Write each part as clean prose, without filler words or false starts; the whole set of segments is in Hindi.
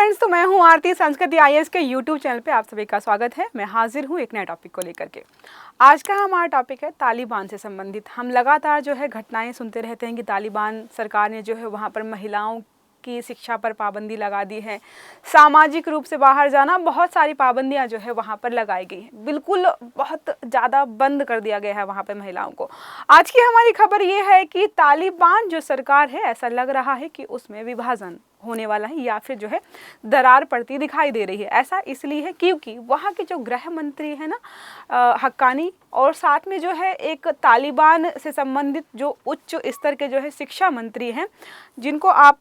फ्रेंड्स, तो मैं हूं आरती। संस्कृति आईएएस के यूट्यूब चैनल पे आप सभी का स्वागत है। मैं हाजिर हूं एक नए टॉपिक को लेकर के। आज का हमारा टॉपिक है तालिबान से संबंधित। हम लगातार जो है घटनाएं सुनते रहते हैं कि तालिबान सरकार ने जो है वहां पर महिलाओं की शिक्षा पर पाबंदी लगा दी है, सामाजिक रूप से बाहर जाना, बहुत सारी पाबंदियां जो है वहाँ पर लगाई गई हैं। बिल्कुल बहुत ज़्यादा बंद कर दिया गया है वहाँ पर महिलाओं को। आज की हमारी खबर ये है कि तालिबान जो सरकार है, ऐसा लग रहा है कि उसमें विभाजन होने वाला है या फिर जो है दरार पड़ती दिखाई दे रही है। ऐसा इसलिए है क्योंकि वहाँ के जो गृह मंत्री है ना हक्कानी, और साथ में जो है एक तालिबान से संबंधित जो उच्च स्तर के जो है शिक्षा मंत्री हैं, जिनको आप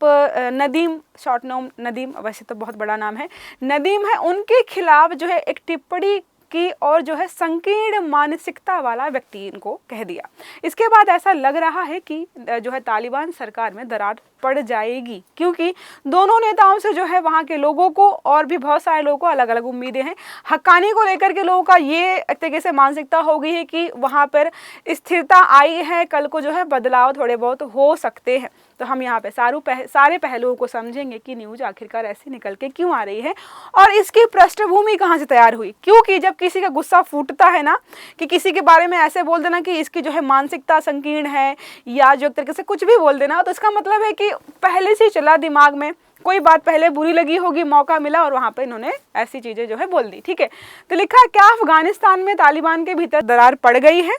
नदीम, शॉर्ट नाम नदीम, वैसे तो बहुत बड़ा नाम है, नदीम है, उनके खिलाफ जो है एक टिप्पणी की और जो है संकीर्ण मानसिकता वाला व्यक्ति इनको कह दिया। इसके बाद ऐसा लग रहा है कि जो है तालिबान सरकार में दरार पड़ जाएगी, क्योंकि दोनों नेताओं से जो है वहाँ के लोगों को और भी बहुत सारे लोगों को अलग अलग उम्मीदें हैं। हक्कानी को लेकर के लोगों का ये एक तरीके से मानसिकता हो गई है कि वहाँ पर स्थिरता आई है, कल को जो है बदलाव थोड़े बहुत हो सकते हैं। तो हम यहाँ पे सारे पहलुओं को समझेंगे कि न्यूज़ आखिरकार ऐसी निकल के क्यों आ रही है और इसकी पृष्ठभूमि कहाँ से तैयार हुई। क्योंकि जब किसी का गुस्सा फूटता है ना, कि किसी के बारे में ऐसे बोल देना कि इसकी जो है मानसिकता संकीर्ण है या जो एक तरीके से कुछ भी बोल देना, तो इसका मतलब है कि पहले से चला दिमाग में, कोई बात पहले बुरी लगी होगी, मौका मिला और वहाँ पे इन्होंने ऐसी चीज़ें जो है बोल दी। ठीक है, तो लिखा है क्या अफगानिस्तान में तालिबान के भीतर दरार पड़ गई है।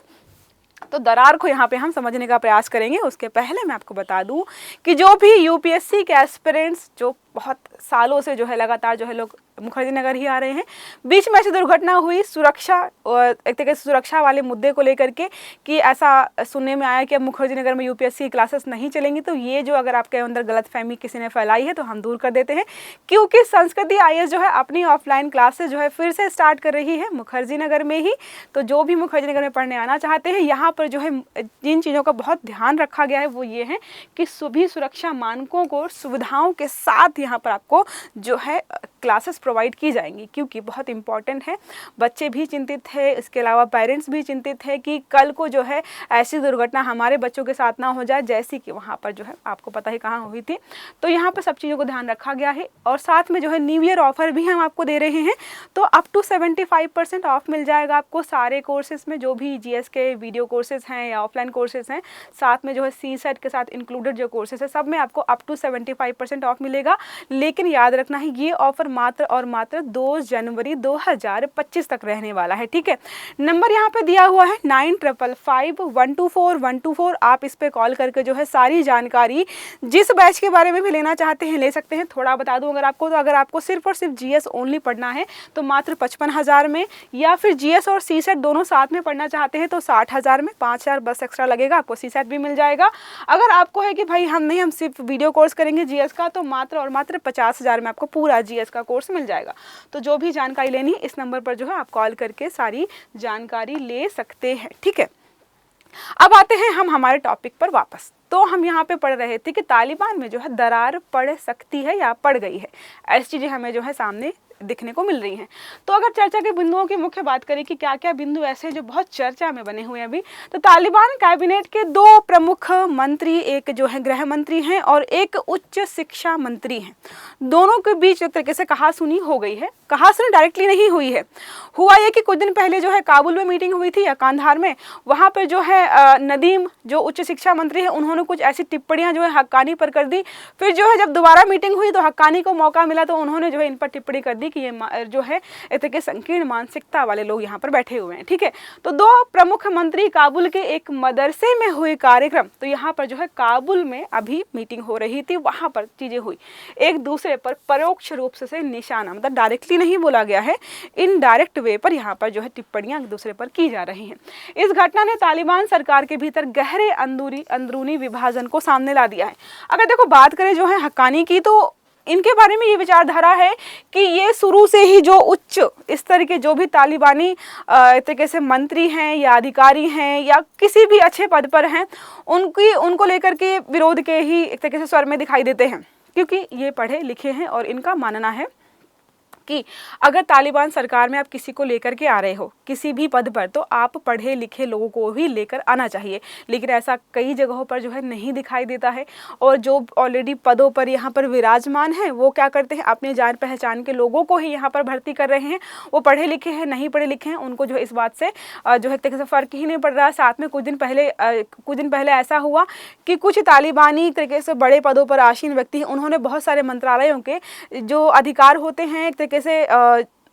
तो दरार को यहाँ पे हम समझने का प्रयास करेंगे। उसके पहले मैं आपको बता दूं कि जो भी यूपीएससी के एस्पिरेंट्स जो बहुत सालों से जो है लगातार जो है लोग मुखर्जी नगर ही आ रहे हैं, बीच में ऐसी दुर्घटना हुई सुरक्षा और एक तरीके से सुरक्षा वाले मुद्दे को लेकर के कि ऐसा सुनने में आया कि अब मुखर्जी नगर में यूपीएससी क्लासेस नहीं चलेंगी। तो ये जो अगर आपके अंदर गलतफहमी किसी ने फैलाई है तो हम दूर कर देते हैं, क्योंकि संस्कृति आईएएस जो है अपनी ऑफलाइन क्लासेस जो है फिर से स्टार्ट कर रही है मुखर्जी नगर में ही। तो जो भी मुखर्जी नगर में पढ़ने आना चाहते हैं, यहाँ पर जो है जिन चीज़ों का बहुत ध्यान रखा गया है वो ये है कि सभी सुरक्षा मानकों को सुविधाओं के साथ यहाँ पर आपको जो है क्लासेस प्रोवाइड की जाएंगी, क्योंकि बहुत इंपॉर्टेंट है। बच्चे भी चिंतित है, इसके अलावा पेरेंट्स भी चिंतित है कि कल को जो है ऐसी दुर्घटना हमारे बच्चों के साथ ना हो जाए जैसी कि वहाँ पर जो है आपको पता ही कहाँ हुई थी। तो यहाँ पर सब चीज़ों को ध्यान रखा गया है और साथ में जो है न्यू ईयर ऑफर भी हम आपको दे रहे हैं। तो अप टू 75% ऑफ मिल जाएगा आपको सारे कोर्सेज में, जो भी जीएस के वीडियो कोर्सेज हैं या ऑफलाइन कोर्सेज हैं, साथ में जो है सीसेट के साथ इंक्लूडेड जो कोर्सेज है सब में आपको अप टू 75% ऑफ मिलेगा। लेकिन याद रखना है ये ऑफर मात्र और मात्र 2 जनवरी 2025 तक रहने वाला है। ठीक है, नंबर यहाँ पे दिया हुआ है 9555124124। आप इस पे कॉल करके जो है सारी जानकारी जिस बैच के बारे में भी लेना चाहते हैं ले सकते हैं। थोड़ा बता दूं अगर आपको, तो अगर आपको सिर्फ और सिर्फ जीएस ओनली पढ़ना है तो मात्र 55,000 में, या फिर जीएस और सीसेट दोनों साथ में पढ़ना चाहते हैं तो 60,000 में, 5,000 बस एक्स्ट्रा लगेगा, आपको सीसेट भी मिल जाएगा। अगर आपको है कि भाई हम सिर्फ वीडियो कोर्स करेंगे जीएस का, तो मात्र और मात्र 50,000 में आपको पूरा जीएस का कोर्स मिल जाएगा। तो जो भी जानकारी लेनी है इस नंबर पर जो है आप कॉल करके सारी जानकारी ले सकते हैं। ठीक है, अब आते हैं हम हमारे टॉपिक पर वापस। तो हम यहाँ पे पढ़ रहे थे कि तालिबान में जो है दरार पड़ सकती है या पड़ गई है, ऐसी चीज़ें हमें जो है सामने दिखने को मिल रही हैं। तो अगर चर्चा के बिंदुओं की मुख्य बात करें कि क्या क्या बिंदु ऐसे हैं जो बहुत चर्चा में बने हुए हैं अभी, तो तालिबान कैबिनेट के 2 प्रमुख मंत्री, एक जो है गृह मंत्री हैं और एक उच्च शिक्षा मंत्री हैं, दोनों के बीच एक तरीके से कहासुनी हो गई है। कहासुनी डायरेक्टली नहीं हुई है, हुआ ये कि कुछ दिन पहले जो है काबुल में मीटिंग हुई थी या कांधार में, वहाँ पर जो है नदीम जो उच्च शिक्षा मंत्री है उन्होंने कुछ ऐसी टिप्पणियाँ जो है हक्कानी पर कर दी। फिर जो है जब दोबारा मीटिंग हुई तो हक्कानी को मौका मिला तो उन्होंने जो है इन पर टिप्पणी कर दी कि ये जो है एक तरह के संकीर्ण मानसिकता वाले लोग यहाँ पर बैठे हुए हैं। ठीक है, तो 2 प्रमुख मंत्री काबुल के एक मदरसे में हुए कार्यक्रम, तो यहाँ पर जो है काबुल में अभी मीटिंग हो रही थी, वहाँ पर चीज़ें हुई, एक दूसरे पर परोक्ष रूप से निशाना, मतलब डायरेक्टली नहीं बोला गया है, इनडायरेक्ट वे पर यहाँ पर जो है टिप्पणियाँ एक दूसरे पर की जा रही हैं। इस घटना ने तालिबान सरकार के भीतर गहरे अंदरूनी विभाजन को सामने ला दिया है। अगर देखो बात करें जो है हक्कानी की, तो इनके बारे में ये विचारधारा है कि ये शुरू से ही जो उच्च स्तर के जो भी तालिबानी तरीके से मंत्री हैं या अधिकारी हैं या किसी भी अच्छे पद पर हैं, उनको लेकर के विरोध के ही एक तरीके से स्वर में दिखाई देते हैं, क्योंकि ये पढ़े लिखे हैं और इनका मानना है कि अगर तालिबान सरकार में आप किसी को लेकर के आ रहे हो किसी भी पद पर, तो आप पढ़े लिखे लोगों को ही लेकर आना चाहिए। लेकिन ऐसा कई जगहों पर जो है नहीं दिखाई देता है, और जो ऑलरेडी पदों पर यहाँ पर विराजमान हैं वो क्या करते हैं, अपने जान पहचान के लोगों को ही यहाँ पर भर्ती कर रहे हैं। वो पढ़े लिखे हैं नहीं पढ़े लिखे हैं उनको जो है इस बात से जो है तरीके से फ़र्क ही नहीं पड़ रहा। साथ में कुछ दिन पहले ऐसा हुआ कि कुछ तालिबानी तरीके से बड़े पदों पर आसीन व्यक्ति हैं, उन्होंने बहुत सारे मंत्रालयों के जो अधिकार होते हैं एक तरीके से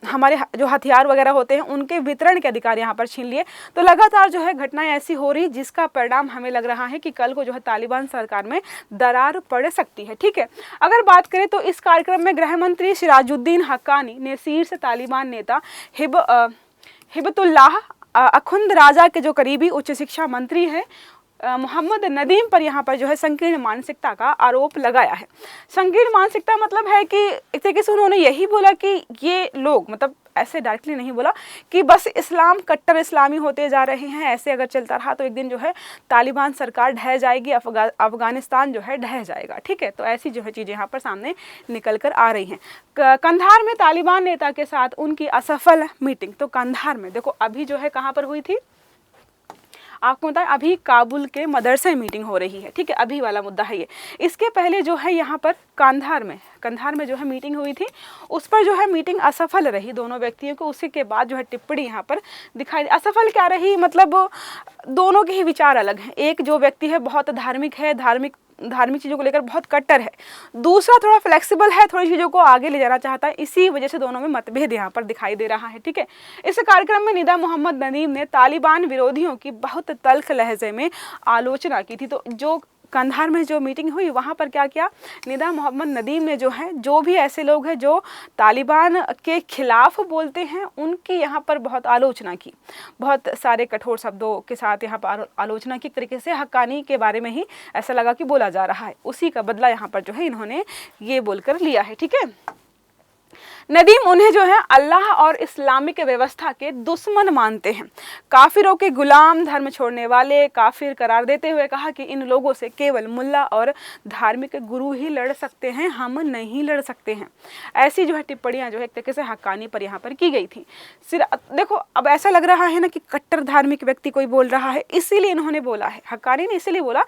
हमारे जो हथियार वगैरह होते हैं उनके वितरण के अधिकार यहाँ पर छीन लिए। तो लगातार जो है घटनाएं ऐसी हो रही जिसका परिणाम हमें लग रहा है कि कल को जो है तालिबान सरकार में दरार पड़ सकती है। ठीक है, अगर बात करें तो इस कार्यक्रम में गृह मंत्री सिराजुद्दीन हक्कानी ने शीर्ष तालिबान नेता हिबतुल्लाह अखुंद राजा के जो करीबी उच्च शिक्षा मंत्री हैं मोहम्मद नदीम पर यहाँ पर जो है संकीर्ण मानसिकता का आरोप लगाया है। संकीर्ण मानसिकता मतलब है कि एक तरीके से उन्होंने यही बोला कि ये लोग, मतलब ऐसे डायरेक्टली नहीं बोला कि बस इस्लाम कट्टर इस्लामी होते जा रहे हैं, ऐसे अगर चलता रहा तो एक दिन जो है तालिबान सरकार ढह जाएगी, अफगानिस्तान जो है ढह जाएगा। ठीक है, तो ऐसी जो है चीज़ें यहाँ पर सामने निकल कर आ रही हैं। कंधार में तालिबान नेता के साथ उनकी असफल मीटिंग। तो कंधार में देखो अभी जो है कहाँ पर हुई थी, आपको बताएं अभी काबुल के मदरसे मीटिंग हो रही है। ठीक है, अभी वाला मुद्दा है ये। इसके पहले जो है यहाँ पर कंधार में जो है मीटिंग हुई थी, उस पर जो है मीटिंग असफल रही दोनों व्यक्तियों को। उसी के बाद जो है टिप्पणी यहाँ पर दिखाई, असफल क्या रही, मतलब दोनों के ही विचार अलग हैं। एक जो व्यक्ति है बहुत धार्मिक है, धार्मिक चीज़ों को लेकर बहुत कट्टर है, दूसरा थोड़ा फ्लेक्सिबल है, थोड़ी चीज़ों को आगे ले जाना चाहता है। इसी वजह से दोनों में मतभेद यहाँ पर दिखाई दे रहा है। ठीक है, इस कार्यक्रम में निदा मोहम्मद नदीम ने तालिबान विरोधियों की बहुत तल्ख लहजे में आलोचना की थी। तो जो कंधार में जो मीटिंग हुई वहाँ पर क्या किया, निदा मोहम्मद नदीम ने जो है जो भी ऐसे लोग हैं जो तालिबान के खिलाफ बोलते हैं उनकी यहाँ पर बहुत आलोचना की, बहुत सारे कठोर शब्दों के साथ यहाँ पर आलोचना की। तरीके से हक्कानी के बारे में ही ऐसा लगा कि बोला जा रहा है, उसी का बदला यहाँ पर जो है इन्होंने ये बोलकर लिया है। ठीक है, नदीम उन्हें जो है अल्लाह और इस्लामिक व्यवस्था के दुश्मन मानते हैं, काफिरों के गुलाम, धर्म छोड़ने वाले काफिर करार देते हुए कहा कि इन लोगों से केवल मुल्ला और धार्मिक गुरु ही लड़ सकते हैं, हम नहीं लड़ सकते हैं। ऐसी जो है टिप्पणियां जो है एक तरीके से हक्कानी पर यहाँ पर की गई थी। देखो अब ऐसा लग रहा है ना कि कट्टर धार्मिक व्यक्ति कोई बोल रहा है, इसीलिए इन्होंने बोला है, हक्कानी ने इसीलिए बोला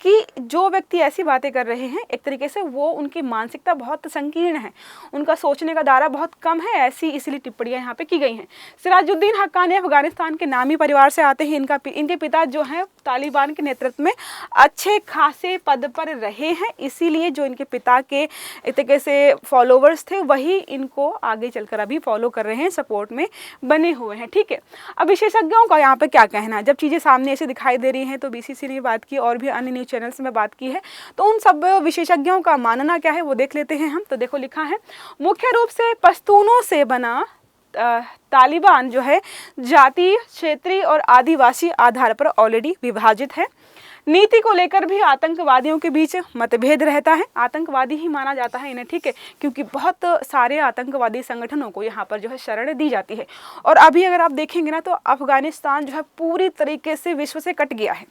कि जो व्यक्ति ऐसी बातें कर रहे हैं एक तरीके से वो उनकी मानसिकता बहुत संकीर्ण है, उनका सोचने का दायरा बहुत कम है, ऐसी इसलिए टिप्पणियां यहाँ पे की गई हैं। सिराजुद्दीन हक्कानी अफगानिस्तान के नामी परिवार से आते हैं। इनके पिता जो हैं तालिबान के नेतृत्व में अच्छे खासे पद पर रहे हैं, इसीलिए जो इनके पिता के एक तरीके से फॉलोवर्स थे वही इनको आगे चलकर अभी फॉलो कर रहे हैं, सपोर्ट में बने हुए हैं। ठीक है, अब विशेषज्ञों का यहाँ पे क्या कहना है, जब चीज़ें सामने ऐसे दिखाई दे रही हैं तो बीसीसी ने बात की और भी अन्य न्यूज़ चैनल्स में बात की है, तो उन सब विशेषज्ञों का मानना क्या है वो देख लेते हैं हम। तो देखो लिखा है, मुख्य रूप से पश्तूनों से बना तालिबान जो है जातीय, क्षेत्रीय और आदिवासी आधार पर ऑलरेडी विभाजित है। नीति को लेकर भी आतंकवादियों के बीच मतभेद रहता है, आतंकवादी ही माना जाता है इन्हें। ठीक है, क्योंकि बहुत सारे आतंकवादी संगठनों को यहाँ पर जो है शरण दी जाती है। और अभी अगर आप देखेंगे ना तो अफगानिस्तान जो है पूरी तरीके से विश्व से कट गया है,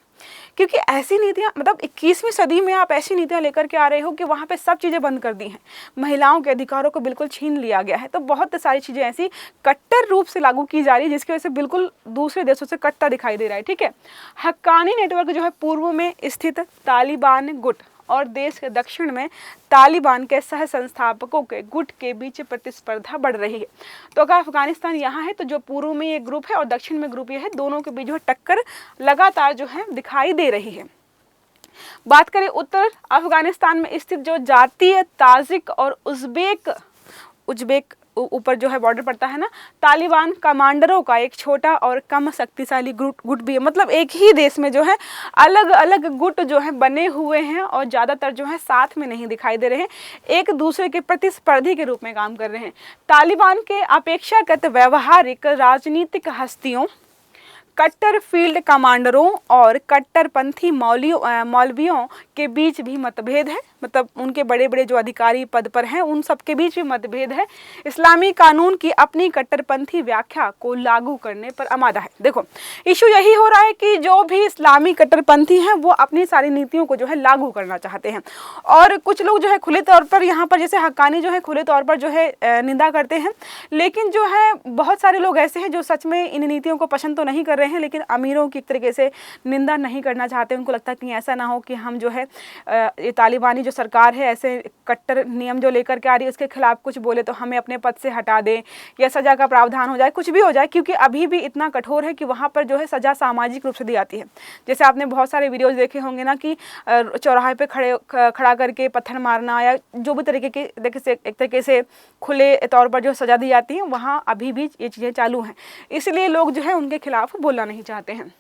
क्योंकि ऐसी नीतियाँ, मतलब 21वीं सदी में आप ऐसी नीतियाँ लेकर के आ रहे हो कि वहाँ पे सब चीज़ें बंद कर दी हैं, महिलाओं के अधिकारों को बिल्कुल छीन लिया गया है। तो बहुत सारी चीज़ें ऐसी कट्टर रूप से लागू की जा रही है जिसकी वजह से बिल्कुल दूसरे देशों से कट्टा दिखाई दे रहा है। ठीक है, हक्कानी नेटवर्क जो है पूर्व में स्थित तालिबान गुट और देश के दक्षिण में तालिबान के सह संस्थापकों के गुट के बीच प्रतिस्पर्धा बढ़ रही है। तो अगर अफगानिस्तान यहाँ है तो जो पूर्व में ये ग्रुप है और दक्षिण में ग्रुप ये है, दोनों के बीच जो है टक्कर लगातार जो है दिखाई दे रही है। बात करें उत्तर अफगानिस्तान में स्थित जो जातीय ताजिक और उज्बेक ऊपर जो है बॉर्डर पड़ता है ना, तालिबान कमांडरों का एक छोटा और कम शक्तिशाली गुट भी है। मतलब एक ही देश में जो है अलग अलग गुट जो है बने हुए हैं और ज़्यादातर जो है साथ में नहीं दिखाई दे रहे हैं, एक दूसरे के प्रतिस्पर्धी के रूप में काम कर रहे हैं। तालिबान के अपेक्षाकृत व्यवहारिक राजनीतिक हस्तियों कट्टर फील्ड कमांडरों और कट्टरपंथी मौलवियों के बीच भी मतभेद है, मतलब उनके बड़े बड़े जो अधिकारी पद पर हैं उन सबके बीच भी मतभेद है। इस्लामी कानून की अपनी कट्टरपंथी व्याख्या को लागू करने पर आमादा है। देखो इशू यही हो रहा है कि जो भी इस्लामी कट्टरपंथी हैं वो अपनी सारी नीतियों को जो है लागू करना चाहते हैं, और कुछ लोग जो है खुले तौर पर यहाँ पर जैसे हक्कानी जो है खुले तौर पर जो है निंदा करते हैं, लेकिन जो है बहुत सारे लोग ऐसे हैं जो सच में इन नीतियों को पसंद तो नहीं कर रहे हैं, लेकिन अमीरों की एक तरीके से निंदा नहीं करना चाहते। उनको लगता है कि ऐसा ना हो कि हम जो है ये तालिबानी जो सरकार है ऐसे कट्टर नियम जो लेकर के आ रही है उसके खिलाफ कुछ बोले तो हमें अपने पद से हटा दें या सज़ा का प्रावधान हो जाए, कुछ भी हो जाए, क्योंकि अभी भी इतना कठोर है कि वहाँ पर जो है सज़ा सामाजिक रूप से दी जाती है। जैसे आपने बहुत सारे वीडियोज़ देखे होंगे ना कि चौराहे पे खड़ा करके पत्थर मारना या जो भी तरीके के एक तरीके से खुले तौर पर जो सज़ा दी जाती है, वहाँ अभी भी ये चीज़ें चालू हैं, इसलिए लोग जो है उनके खिलाफ बोलना नहीं चाहते हैं।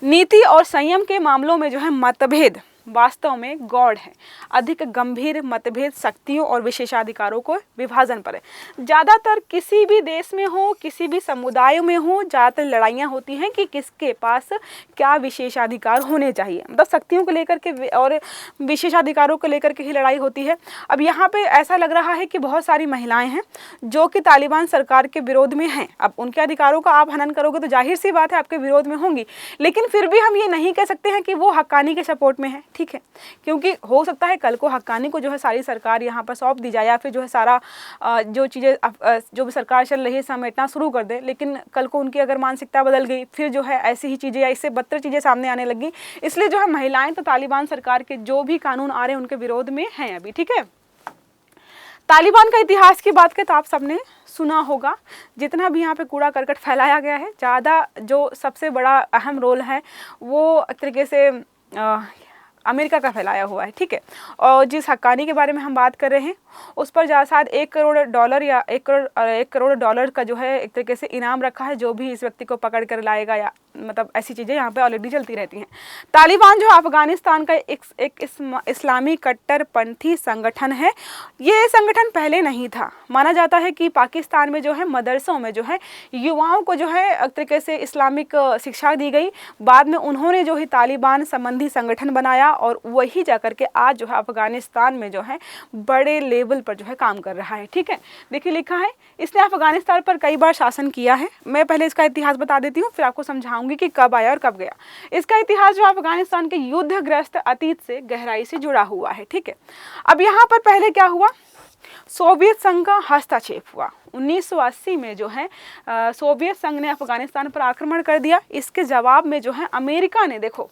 नीति और संयम के मामलों में जो है मतभेद वास्तव में गौड़ है। अधिक गंभीर मतभेद शक्तियों और विशेषाधिकारों को विभाजन पर है। ज़्यादातर किसी भी देश में हो, किसी भी समुदाय में हो, ज़्यादातर लड़ाइयाँ होती हैं कि किसके पास क्या विशेषाधिकार होने चाहिए, मतलब शक्तियों को लेकर के और विशेषाधिकारों को लेकर के ही लड़ाई होती है। अब यहाँ पे ऐसा लग रहा है कि बहुत सारी महिलाएं हैं जो कि तालिबान सरकार के विरोध में हैं। अब उनके अधिकारों का आप हनन करोगे तो जाहिर सी बात है आपके विरोध में होंगी, लेकिन फिर भी हम ये नहीं कह सकते हैं कि वो हक्कानी के सपोर्ट में है, ठीक है, क्योंकि हो सकता है कल को हक्कानी को जो है सारी सरकार यहाँ पर सौंप दी जाए या फिर जो है सारा जो चीज़ें जो भी सरकार चल रही है समेटना शुरू कर दे, लेकिन कल को उनकी अगर मानसिकता बदल गई फिर जो है ऐसी ही चीज़ें या इससे बदतर चीज़ें सामने आने लगी, इसलिए जो है महिलाएं तो तालिबान सरकार के जो भी कानून आ रहे हैं उनके विरोध में हैं अभी, ठीक है। तालिबान का इतिहास की बात करें तो आप सबने सुना होगा, जितना भी यहाँ पे कूड़ा करकट फैलाया गया है, ज़्यादा जो सबसे बड़ा अहम रोल है वो एक तरीके से अमेरिका का फैलाया हुआ है, ठीक है। और जिस हक्कानी के बारे में हम बात कर रहे हैं उस पर शायद $1 करोड़ या 1 करोड़ डॉलर का जो है एक तरीके से इनाम रखा है जो भी इस व्यक्ति को पकड़ कर लाएगा, या मतलब ऐसी चीज़ें यहाँ पे ऑलरेडी चलती रहती हैं। तालिबान जो अफगानिस्तान का एक इस्लामी कट्टरपंथी संगठन है। ये संगठन पहले नहीं था, माना जाता है कि पाकिस्तान में जो है मदरसों में जो है युवाओं को जो है एक तरीके से इस्लामिक शिक्षा दी गई, बाद में उन्होंने जो है तालिबान संबंधी संगठन बनाया और वही जाकर के आज जो है अफगानिस्तान में जो है बड़े लेवल पर जो है काम कर रहा है, ठीक है। देखिए लिखा है इसने अफगानिस्तान पर कई बार शासन किया है। मैं पहले इसका इतिहास बता देती हूँ फिर आपको समझाऊंगी कि कब आया और कब गया। इसका इतिहास जो अफगानिस्तान के युद्धग्रस्त अतीत से गहराई से जुड़ा हुआ है, ठीक है। अब यहाँ पर पहले क्या हुआ, सोवियत संघ का हस्तक्षेप हुआ। 1980 में जो है सोवियत संघ ने अफगानिस्तान पर आक्रमण कर दिया। इसके जवाब में जो है अमेरिका ने, देखो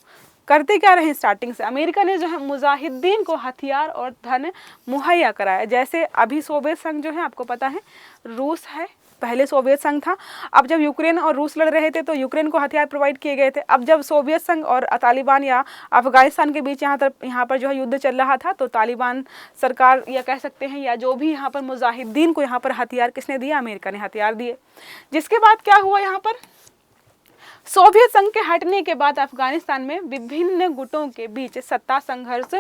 करते क्या रहे स्टार्टिंग से, अमेरिका ने जो है मुजाहिदीन को हथियार और धन मुहैया कराया। जैसे अभी सोवियत संघ जो है आपको पता है रूस है, पहले सोवियत संघ था। अब जब यूक्रेन और रूस लड़ रहे थे तो यूक्रेन को हथियार प्रोवाइड किए गए थे। अब जब सोवियत संघ और तालिबान या अफगानिस्तान के बीच यहाँ पर जो है युद्ध चल रहा था तो तालिबान सरकार या कह सकते हैं या जो भी यहाँ पर मुजाहिदीन को यहाँ पर हथियार किसने दिया, अमेरिका ने हथियार दिए। जिसके बाद क्या हुआ, यहाँ पर सोवियत संघ के हटने के बाद अफगानिस्तान में विभिन्न गुटों के बीच सत्ता संघर्ष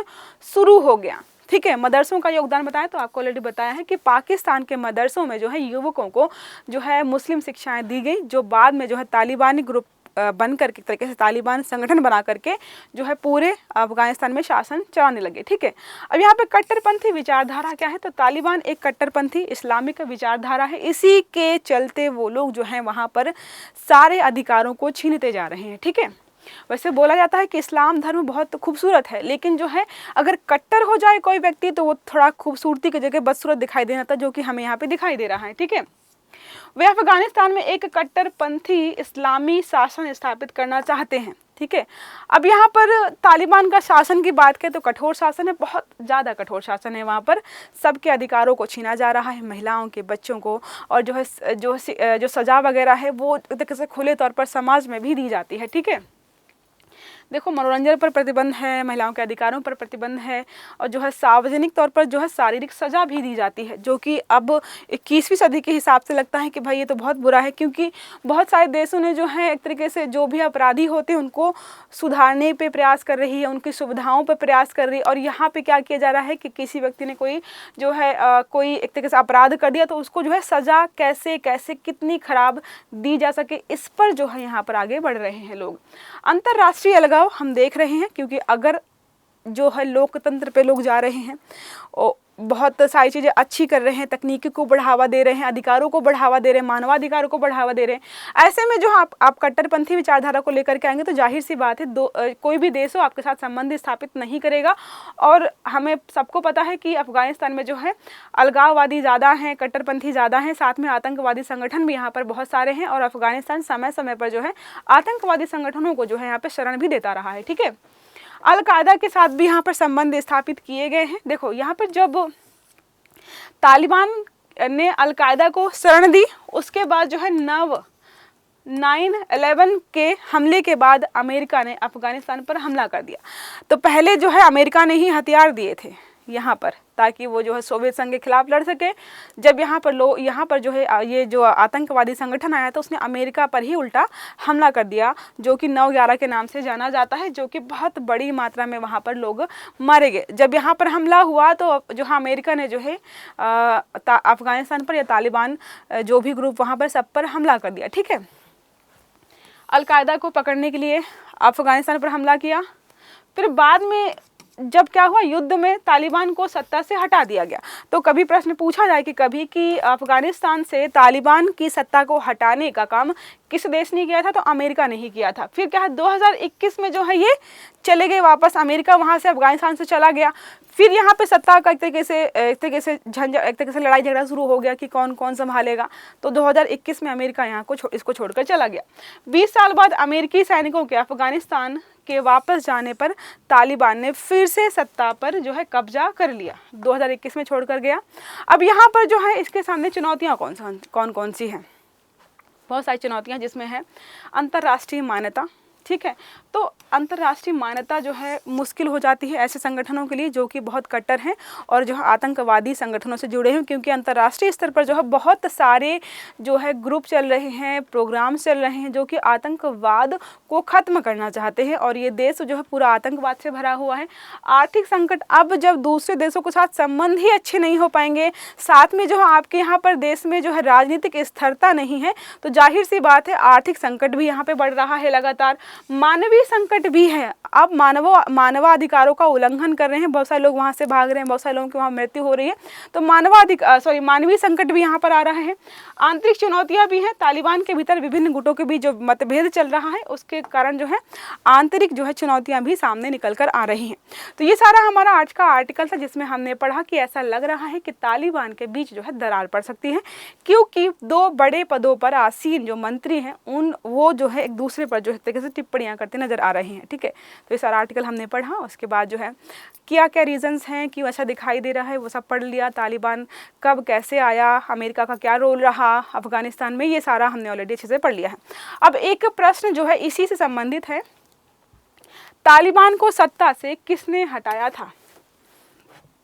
शुरू हो गया, ठीक है। मदरसों का योगदान बताया तो आपको ऑलरेडी बताया है कि पाकिस्तान के मदरसों में जो है युवकों को जो है मुस्लिम शिक्षाएं दी गई, जो बाद में जो है तालिबानी ग्रुप बनकर के तरीके से तालिबान संगठन बना करके जो है पूरे अफगानिस्तान में शासन चलाने लगे, ठीक है। अब यहाँ पे कट्टरपंथी विचारधारा क्या है, तो तालिबान एक कट्टरपंथी इस्लामिक विचारधारा है। इसी के चलते वो लोग जो हैं वहाँ पर सारे अधिकारों को छीनते जा रहे हैं, ठीक है। वैसे बोला जाता है कि इस्लाम धर्म बहुत खूबसूरत है, लेकिन जो है अगर कट्टर हो जाए कोई व्यक्ति तो वो थोड़ा खूबसूरती की जगह बदसूरत दिखाई देना था, जो कि हमें यहाँ पे दिखाई दे रहा है, ठीक है। वे अफगानिस्तान में एक कट्टरपंथी इस्लामी शासन स्थापित करना चाहते हैं, ठीक है। अब यहाँ पर तालिबान का शासन की बात करें तो कठोर शासन है, बहुत ज़्यादा कठोर शासन है। वहाँ पर सबके अधिकारों को छीना जा रहा है, महिलाओं के, बच्चों को, और जो है जो सज़ा वगैरह है वो खुले तौर पर समाज में भी दी जाती है, ठीक है। देखो, मनोरंजन पर प्रतिबंध है, महिलाओं के अधिकारों पर प्रतिबंध है, और जो है सार्वजनिक तौर पर जो है शारीरिक सजा भी दी जाती है, जो कि अब 21वीं सदी के हिसाब से लगता है कि भाई ये तो बहुत बुरा है, क्योंकि बहुत सारे देशों ने जो है एक तरीके से जो भी अपराधी होते हैं उनको सुधारने पे प्रयास कर रही है, उनकी सुविधाओं पर प्रयास कर रही है। और यहाँ पे क्या किया जा रहा है कि किसी व्यक्ति ने कोई जो है कोई एक तरीके से अपराध कर दिया तो उसको जो है सज़ा कैसे कैसे कितनी खराब दी जा सके, इस पर जो है यहाँ पर आगे बढ़ रहे हैं लोग। अंतर्राष्ट्रीय अलगाव हम देख रहे हैं, क्योंकि अगर जो है लोकतंत्र पे लोग जा रहे हैं और बहुत सारी चीज़ें अच्छी कर रहे हैं, तकनीकी को बढ़ावा दे रहे हैं, अधिकारों को बढ़ावा दे रहे हैं, मानवाधिकारों को बढ़ावा दे रहे हैं, ऐसे में जो आप कट्टरपंथी विचारधारा को लेकर के आएंगे तो जाहिर सी बात है कोई भी देश हो आपके साथ संबंध स्थापित नहीं करेगा। और हमें सबको पता है कि अफगानिस्तान में जो है अलगाववादी ज़्यादा हैं, कट्टरपंथी ज़्यादा हैं, साथ में आतंकवादी संगठन भी यहाँ पर बहुत सारे हैं, और अफगानिस्तान समय समय पर जो है आतंकवादी संगठनों को जो है यहाँ पर शरण भी देता रहा है। ठीक है, अल-कायदा के साथ भी यहाँ पर संबंध स्थापित किए गए हैं। देखो, यहाँ पर जब तालिबान ने अल-कायदा को शरण दी, उसके बाद जो है 9/11 के हमले के बाद अमेरिका ने अफगानिस्तान पर हमला कर दिया। तो पहले जो है अमेरिका ने ही हथियार दिए थे यहाँ पर, ताकि वो जो है सोवियत संघ के खिलाफ लड़ सके। जब यहाँ पर जो है ये जो आतंकवादी संगठन आया था उसने अमेरिका पर ही उल्टा हमला कर दिया, जो कि 9/11 के नाम से जाना जाता है, जो कि बहुत बड़ी मात्रा में वहाँ पर लोग मारे गए। जब यहाँ पर हमला हुआ तो जो है अमेरिका ने जो है अफगानिस्तान पर या तालिबान जो भी ग्रुप वहाँ पर सब पर हमला कर दिया। ठीक है, अल-कायदा को पकड़ने के लिए अफगानिस्तान पर हमला किया। फिर बाद में जब क्या हुआ, युद्ध में तालिबान को सत्ता से हटा दिया गया। तो कभी प्रश्न पूछा जाए कि कभी कि अफगानिस्तान से तालिबान की सत्ता को हटाने का काम किस देश ने किया था, तो अमेरिका ने ही किया था। फिर क्या है, 2021 में जो है ये चले गए वापस, अमेरिका वहाँ से अफगानिस्तान से चला गया। फिर यहाँ पे सत्ता का एक तरीके से लड़ाई झगड़ा शुरू हो गया कि कौन कौन संभालेगा। तो 2021 में अमेरिका यहाँ को इसको छोड़कर चला गया। 20 साल बाद अमेरिकी सैनिकों के अफगानिस्तान के वापस जाने पर तालिबान ने फिर से सत्ता पर जो है कब्जा कर लिया, 2021 में छोड़कर गया। अब यहाँ पर जो है इसके सामने चुनौतियाँ कौन सी हैं? बहुत सारी चुनौतियाँ, जिसमें है अंतर्राष्ट्रीय मान्यता। ठीक है, तो अंतर्राष्ट्रीय मान्यता जो है मुश्किल हो जाती है ऐसे संगठनों के लिए जो कि बहुत कट्टर हैं और जो है आतंकवादी संगठनों से जुड़े हैं, क्योंकि अंतर्राष्ट्रीय स्तर पर जो है बहुत सारे जो है ग्रुप चल रहे हैं, प्रोग्राम चल रहे हैं जो कि आतंकवाद को ख़त्म करना चाहते हैं, और ये देश जो है पूरा आतंकवाद से भरा हुआ है। आर्थिक संकट, अब जब दूसरे देशों के साथ संबंध ही अच्छे नहीं हो पाएंगे, साथ में जो है आपके यहाँ पर देश में जो है राजनीतिक स्थिरता नहीं है, तो जाहिर सी बात है आर्थिक संकट भी यहाँ पर बढ़ रहा है लगातार। मानवीय संकट भी है, अब मानवाधिकारों का उल्लंघन कर रहे हैं, बहुत सारे लोग वहाँ से भाग रहे हैं, बहुत सारे लोगों की वहाँ मृत्यु हो रही है, तो मानवीय संकट भी यहाँ पर आ रहा है। आंतरिक चुनौतियाँ भी हैं, तालिबान के भीतर विभिन्न गुटों के बीच जो मतभेद चल रहा है उसके कारण जो है आंतरिक जो है चुनौतियाँ भी सामने निकल कर आ रही हैं। तो ये सारा हमारा आज का आर्टिकल था, जिसमें हमने पढ़ा कि ऐसा लग रहा है कि तालिबान के बीच जो है दरार पड़ सकती है, क्योंकि 2 बड़े पदों पर आसीन जो मंत्री हैं वो जो है एक दूसरे पर जो है तरीके से टिप्पणियाँ करते नजर आ रहे हैं। ठीक है, तो ये सारा आर्टिकल हमने पढ़ा, उसके बाद जो है क्या क्या रीजंस हैं, क्यों अच्छा दिखाई दे रहा है, वो सब पढ़ लिया। तालिबान कब कैसे आया, अमेरिका का क्या रोल रहा अफगानिस्तान में, ये सारा हमने ऑलरेडी अच्छे से पढ़ लिया है। अब एक प्रश्न जो है इसी से संबंधित है, तालिबान को सत्ता से किसने हटाया था?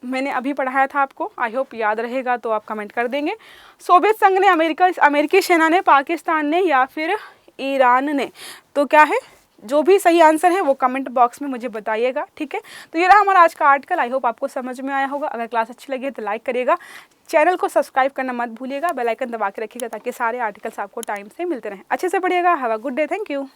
मैंने अभी पढ़ाया था आपको, आई होप याद रहेगा तो आप कमेंट कर देंगे। सोवियत संघ ने, अमेरिकी सेना ने, पाकिस्तान ने, या फिर ईरान ने? तो क्या है, जो भी सही आंसर है वो कमेंट बॉक्स में मुझे बताइएगा। ठीक है, तो ये रहा हमारा आज का आर्टिकल, आई होप आपको समझ में आया होगा। अगर क्लास अच्छी लगी है तो लाइक करिएगा, चैनल को सब्सक्राइब करना मत भूलिएगा, बेल आइकन दबा के रखिएगा ताकि सारे आर्टिकल्स आपको टाइम से मिलते रहें। अच्छे से पढ़िएगा। Have a good day, thank you.